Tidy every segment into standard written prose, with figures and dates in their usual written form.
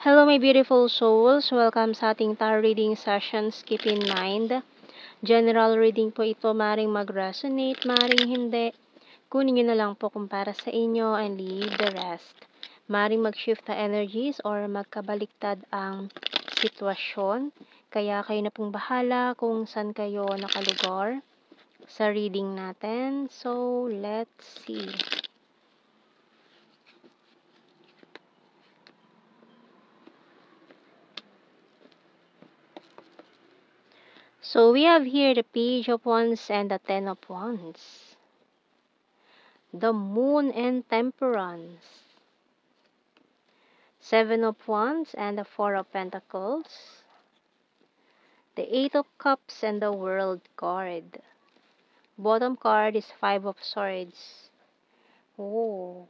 Hello my beautiful souls! Welcome sa ating tarot reading sessions. Keep in mind, general reading po ito, maring mag-resonate, maring hindi. Kunin nyo na lang po kung para sa inyo and leave the rest. Maring mag-shift na energies or magkabaliktad ang sitwasyon. Kaya kayo na pong bahala kung saan kayo nakalugar sa reading natin. So, let's see. So, we have here the Page of Wands and the Ten of Wands. The Moon and Temperance. Seven of Wands and the Four of Pentacles. The Eight of Cups and the World card. Bottom card is Five of Swords. Oh.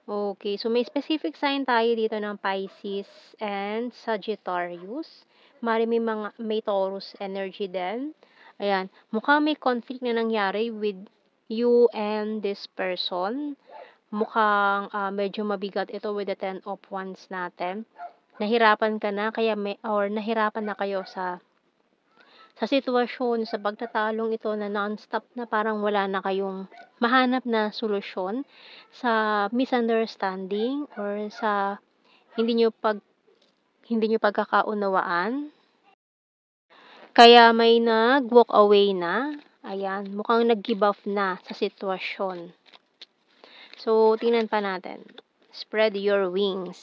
Okay, so may specific sign tayo dito ng Pisces and Sagittarius. May Taurus energy din. Ayan, mukhang may conflict na nangyari with you and this person. Mukhang medyo mabigat ito with the Ten of Wands natin. Nahirapan ka na nahirapan na kayo sa sitwasyon, sa pagtatalong ito na non-stop na parang wala na kayong mahanap na solusyon sa misunderstanding or sa hindi nyo pagkakaunawaan. Kaya may nag-walk away na. Ayan, mukhang nag-give up na sa sitwasyon. So, tingnan pa natin. Spread Your Wings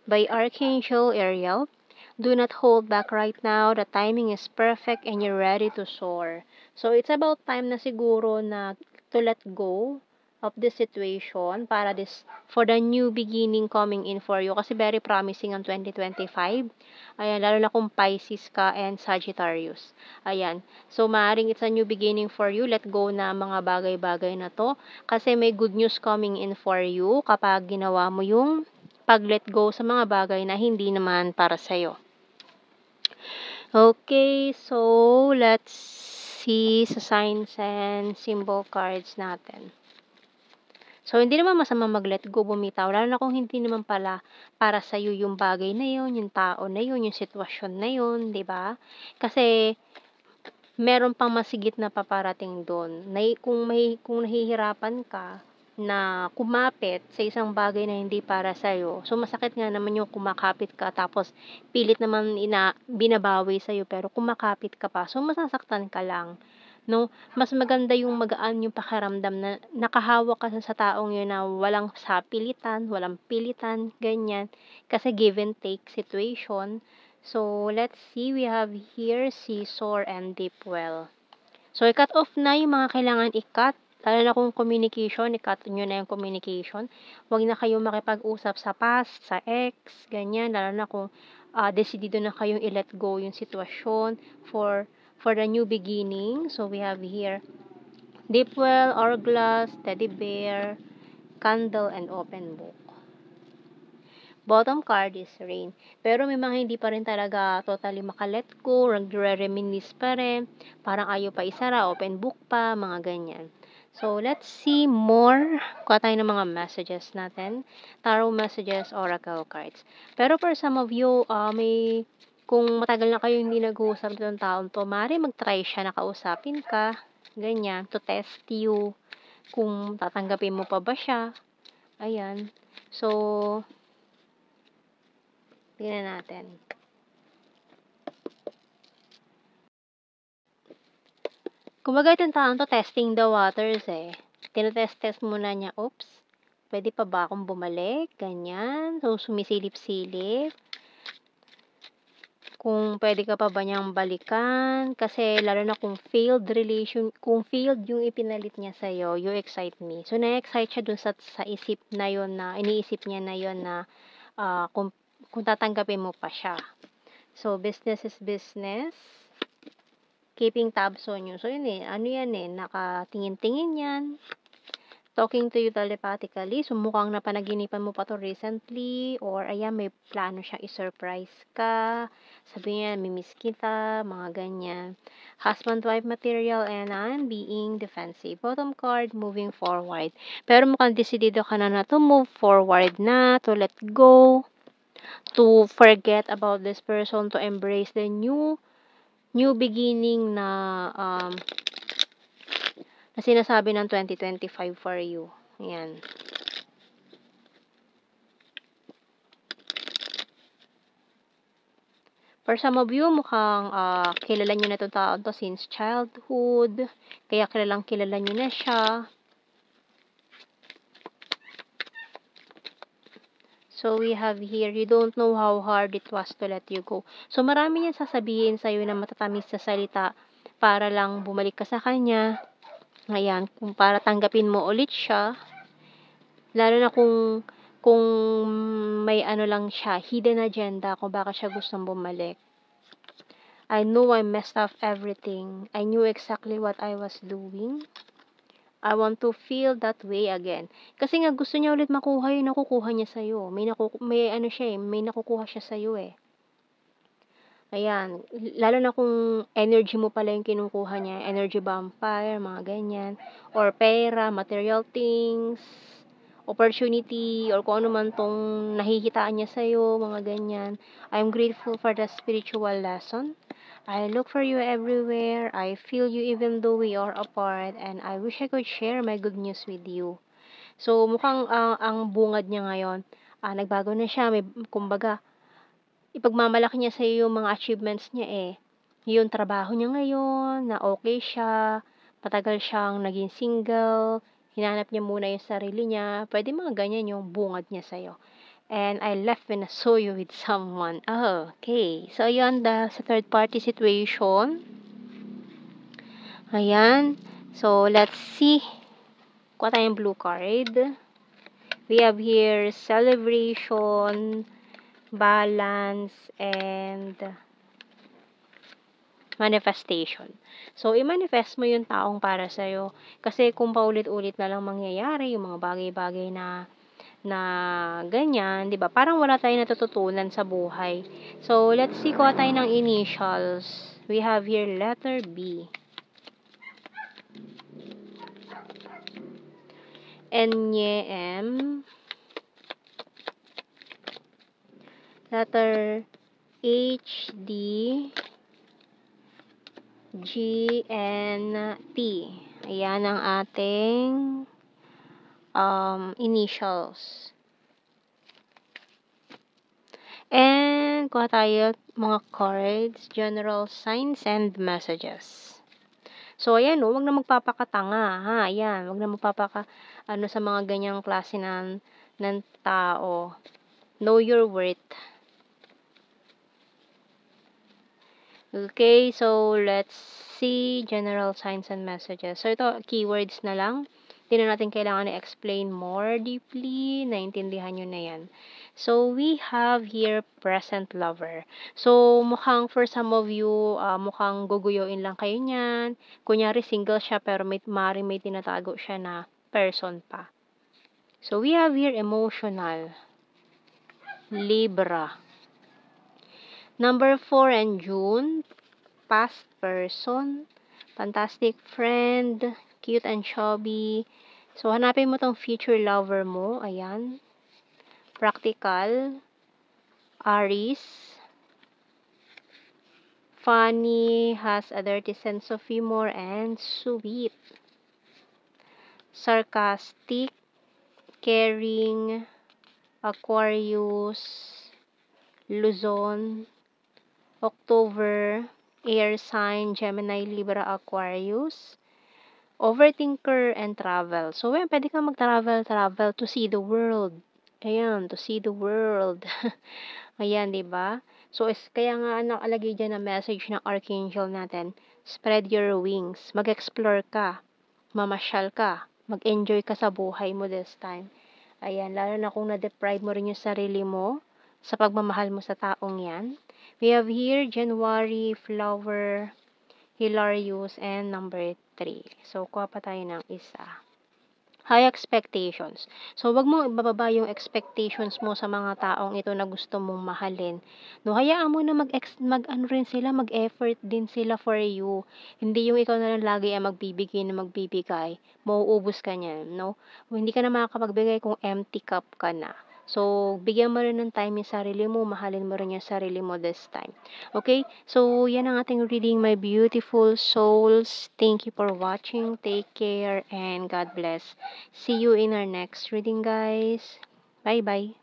by Archangel Ariel. Do not hold back right now. The timing is perfect and you're ready to soar. So, it's about time na siguro na to let go of this situation for the new beginning coming in for you. Kasi very promising ang 2025. Ayan, lalo na kung Pisces ka and Sagittarius. Ayan. So, maaaring it's a new beginning for you. Let go na mga bagay-bagay na to. Kasi may good news coming in for you kapag ginawa mo yung pag-let go sa mga bagay na hindi naman para sa'yo. Okay, so let's see sa signs and symbol cards natin. So, hindi naman masama mag-let go, bumitaw, lalo na kung hindi naman pala para sa'yo yung bagay na yun, yung tao na yun, yung sitwasyon na yun, di ba? Kasi, meron pang masigit na paparating doon. Kung nahihirapan ka na kumapit sa isang bagay na hindi para sa'yo, so masakit nga naman yung kumakapit ka tapos pilit naman binabawi sa'yo pero kumakapit ka pa, so masasaktan ka lang. No, mas maganda yung magaan yung pakiramdam na nakahawak ka sa taong yun na walang sapilitan, walang pilitan, ganyan. Kasi give and take situation. So, let's see, we have here Scissor and Deep Well. So, i-cut off na yung mga kailangan i-cut. Lalo na kung communication, i-cut nyo na yung communication. Huwag na kayong makipag-usap sa past, sa ex, ganyan. Lalo na kung decidido na kayong i-let go yung sitwasyon for the new beginning. So, we have here Deep Well, Hourglass, Teddy Bear, Candle, and Open Book. Bottom card is Rain. Pero may mga hindi pa rin talaga totally makalet go, nagre-reminisce pa rin, parang ayaw pa isara, open book pa, mga ganyan. So, let's see more. Kuha tayo ng mga messages natin. Tarot messages, oracle cards. Pero for some of you, kung matagal na kayo hindi nag-uusap ng taon to, maaari mag-try siya na kausapin ka, ganyan, to test you, kung tatanggapin mo pa ba siya. Ayan. So, tingnan natin. Kumbaga itong taon to, testing the waters eh. Tinetest muna niya, oops, pwede pa ba akong bumalik? Ganyan. So, sumisilip-silip. Kung pwede ka pa ba niyang balikan. Kasi, lalo na kung failed yung ipinalit niya sa'yo, you excite me. So, na-excite siya dun sa isip na yun na, iniisip niya na yun na, kung tatanggapin mo pa siya. So, business is business. Keeping tabs on you. So, yun nakatingin-tingin yan. Talking to you telepathically. So, mukhang napanaginipan mo pa to recently. Or, ayan, may plano siyang i-surprise ka. Sabi niya, mimiss kita, mga ganyan. Husband-wife material and I'm being defensive. Bottom card, moving forward. Pero mukhang decidido ka na to move forward na, to let go. to forget about this person, to embrace the new beginning na sinasabi ng 2025 for you. Ayan. For some of you, mukhang kilala nyo na itong tao to since childhood. Kaya kilala nyo na siya. So, we have here, you don't know how hard it was to let you go. So, marami niyang sasabihin sa'yo na matatamis sa salita para lang bumalik ka sa kanya. Ayan, kung para tanggapin mo ulit siya. Lalo na kung may ano lang siya, hidden agenda kung bakit siya gustong bumalik. I know I messed up everything. I knew exactly what I was doing. I want to feel that way again. Kasi nga gusto niya ulit makuha yung nakukuha niya sa'yo. May ano siya may nakukuha siya sa'yo eh. Ayan, lalo na kung energy mo pala yung kinukuha niya, energy vampire, mga ganyan, or pera, material things, opportunity, or kung ano man tong nahihitaan niya sa'yo, mga ganyan. I'm grateful for the spiritual lesson. I look for you everywhere. I feel you even though we are apart, and I wish I could share my good news with you. So, mukhang ang bungad niya ngayon, nagbago na siya. Kumbaga, ipagmamalaki niya sa'yo yung mga achievements niya eh. Yung trabaho niya ngayon, na okay siya, matagal siyang naging single, hinanap niya muna yung sarili niya, pwede mga ganyan yung bungad niya sa'yo. And I left when I saw you with someone. Oh, okay. So, yun, sa third party situation. Ayan. So, let's see. Kuha tayong blue card. We have here celebration, balance, and manifestation. So, i-manifest mo yung taong para sa'yo. Kasi kung paulit-ulit na lang mangyayari, yung mga bagay-bagay na ganyan, 'di ba? Parang wala tayong natututunan sa buhay. So, let's see kuha tayo ng initials. We have here letter B. N-Y-M. Letter H, D, G, N, T. Ayan ang ating initials. And, kuha tayo mga cards, general signs and messages. So, ayan, wag na magpapakatanga, ha, ayan, wag na sa mga ganyang klase ng tao. Know your worth. Okay, so, let's see, general signs and messages. So, ito, keywords na lang. Hindi na natin kailangan i-explain more deeply. Naintindihan nyo na yan. So, we have here present lover. So, mukhang for some of you, mukhang guguyuin lang kayo niyan. Kunyari, single siya pero may tinatago siya na person pa. So, we have here emotional. Libra. Number 4 and June. Past person. Fantastic friend. Cute and chubby. So, hanapin mo tong future lover mo. Ayan. Practical. Aries. Funny, has a dirty sense of humor, and sweet. Sarcastic, caring, Aquarius, Luzon, October, air sign, Gemini, Libra, Aquarius. Overthinker and travel. So, pwede kang mag-travel to see the world. Ayan, to see the world. Ayan, di ba? So, kaya nga nakalagay dyan na message ng Archangel natin, spread your wings. Mag-explore ka. Mamasyal ka. Mag-enjoy ka sa buhay mo this time. Ayan, lalo na kung na-deprive mo rin yung sarili mo sa pagmamahal mo sa taong yan. We have here, January, flower, hilarious, and number 3. So, kuha pa tayo ng isa. High expectations. So, wag mo ibababa yung expectations mo sa mga taong ito na gusto mong mahalin. No, hayaan mo na mag-ano rin sila, mag-effort din sila for you. Hindi yung ikaw na lang lagi ang magbibigay. Mauubos ka niyan, no? Hindi ka na makakapagbigay kung empty cup ka na. So, bigyan mo rin ng time yung sarili mo, mahalin mo rin yung sarili mo this time. Okay? So, yan ang ating reading, my beautiful souls. Thank you for watching. Take care and God bless. See you in our next reading, guys. Bye-bye.